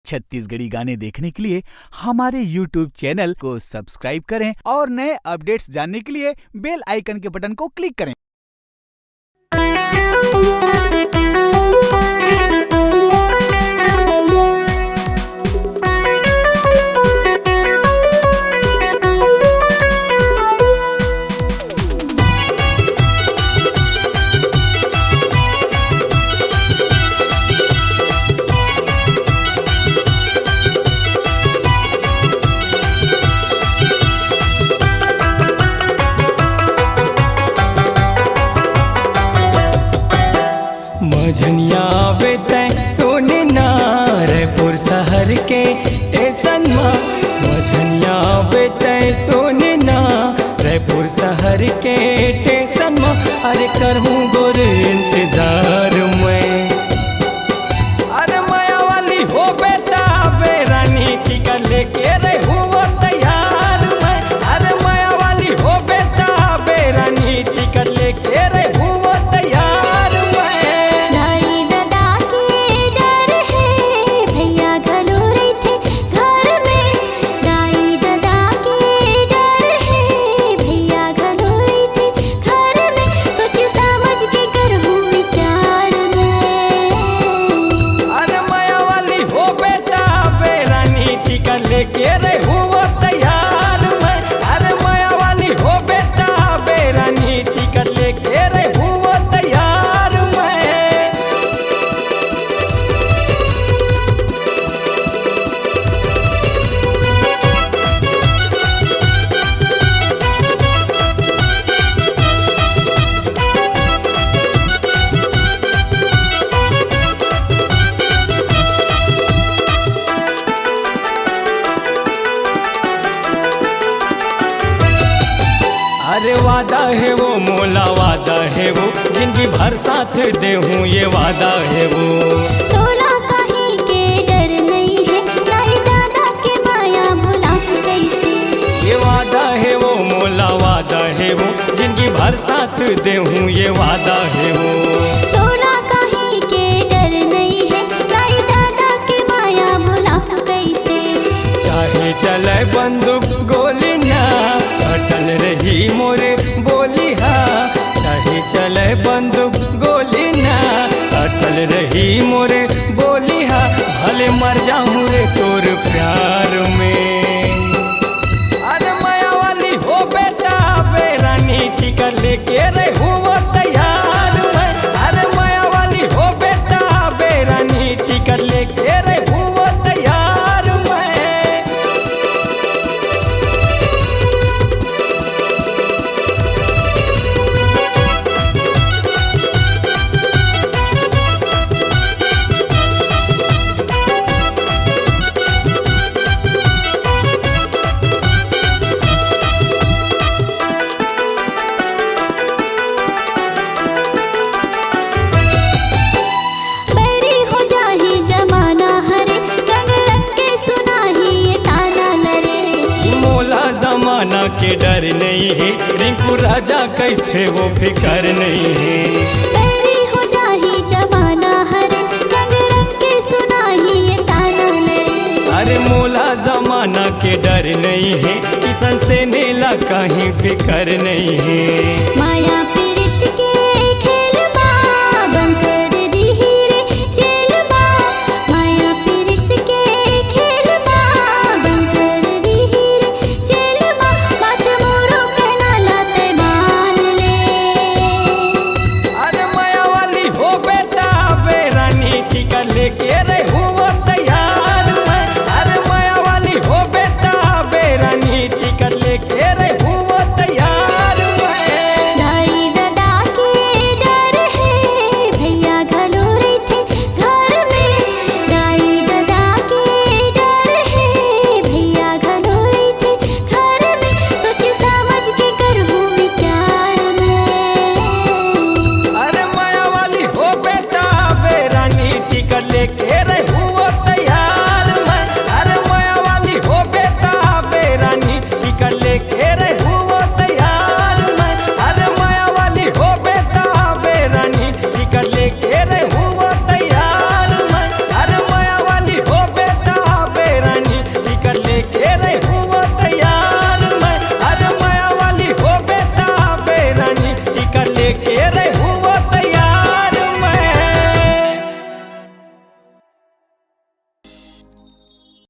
छत्तीसगढ़ी गाने देखने के लिए हमारे YouTube चैनल को सब्सक्राइब करें और नए अपडेट्स जानने के लिए बेल आइकन के बटन को क्लिक करें। मझनिया बेते सोने नारपुर शहर के स्टेशन में मझनिया बेते सोने नारपुर शहर के स्टेशन में अरे करहूँ गोर इंतजार में अरे माया वाली हो बेटा बेरानी टिकट लेके रहूँ वो तैयार में अरे माया वाली हो बेटा बेरानी टिकट लेके रहूँ वो तैयार लेके रहूँ वो तैयार मैं अरे माया वाली हो बेटा बेरानी टिकट लेके रहूँ वो तैयार मैं। अरे वादा है वो मोला वादा है वो जिंदगी भर साथ दे हूँ ये वादा है वो तोला कहीं के डर नहीं है ताई दादा के माया भुला कैसे ये वादा है वो मोला वादा है वो जिंदगी भर साथ दे हूँ ये वादा है वो तोला कहीं के डर नहीं है ताई दादा के माया भुला कैसे चाहे चले बंदूक गोली ना अटल रही मोरे बोली हा चाहे चले बंदूक गोली ना अटल रही मोरे बोली हा भले मर जाऊं रे तोर प्यार में अरे माया वाली हो बेटा बेरानी टिकट लेके रहूँ वो तैयार मैं अरे माया वाली हो बेटा बेरानी टिकट लेके रहूँ वो तैयार मैं। जमाना के डर नहीं है रिंकू राजा कहते वो फिकर नहीं है बैरी हो जाही जमाना हरे रंग रंग के सुनाही ये ताना लरे अरे मोला जमाना के डर नहीं है किसन से नेला कहीं फिकर नहीं है माया पीरित के खेल माँ बंद कर दी हीरे जेल माँ माया पीरित के खेल माँ बंद कर दी हीरे जेल माँ बात मोरो कहना लाते मान ले अरे माया वाली हो बेटा बेरानी टिकट लेके रहूँ वो तैयार मैं अरे माया वाली हो बेटा बेरानी टिकट लेके रहूँ वो तैयार मैं।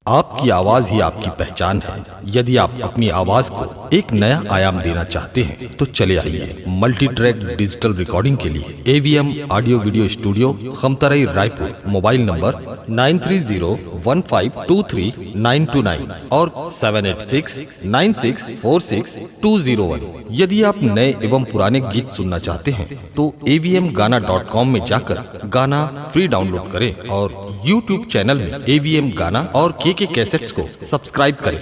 आपकी आवाज ही आपकी पहचान है। यदि आप अपनी आवाज को एक नया आयाम देना चाहते हैं तो चले आइए मल्टी ट्रैक डिजिटल रिकॉर्डिंग के लिए AVM audio video studio, Khamtarai, Raipur. Mobile number 9301523929 और 7869646201। यदि आप नए एवं पुराने गीत सुनना चाहते हैं तो avmgana.com में जाकर गाना फ्री डाउनलोड करें और YouTube चैनल में AVM गाना और KK कैसेट्स को सब्सक्राइब करें।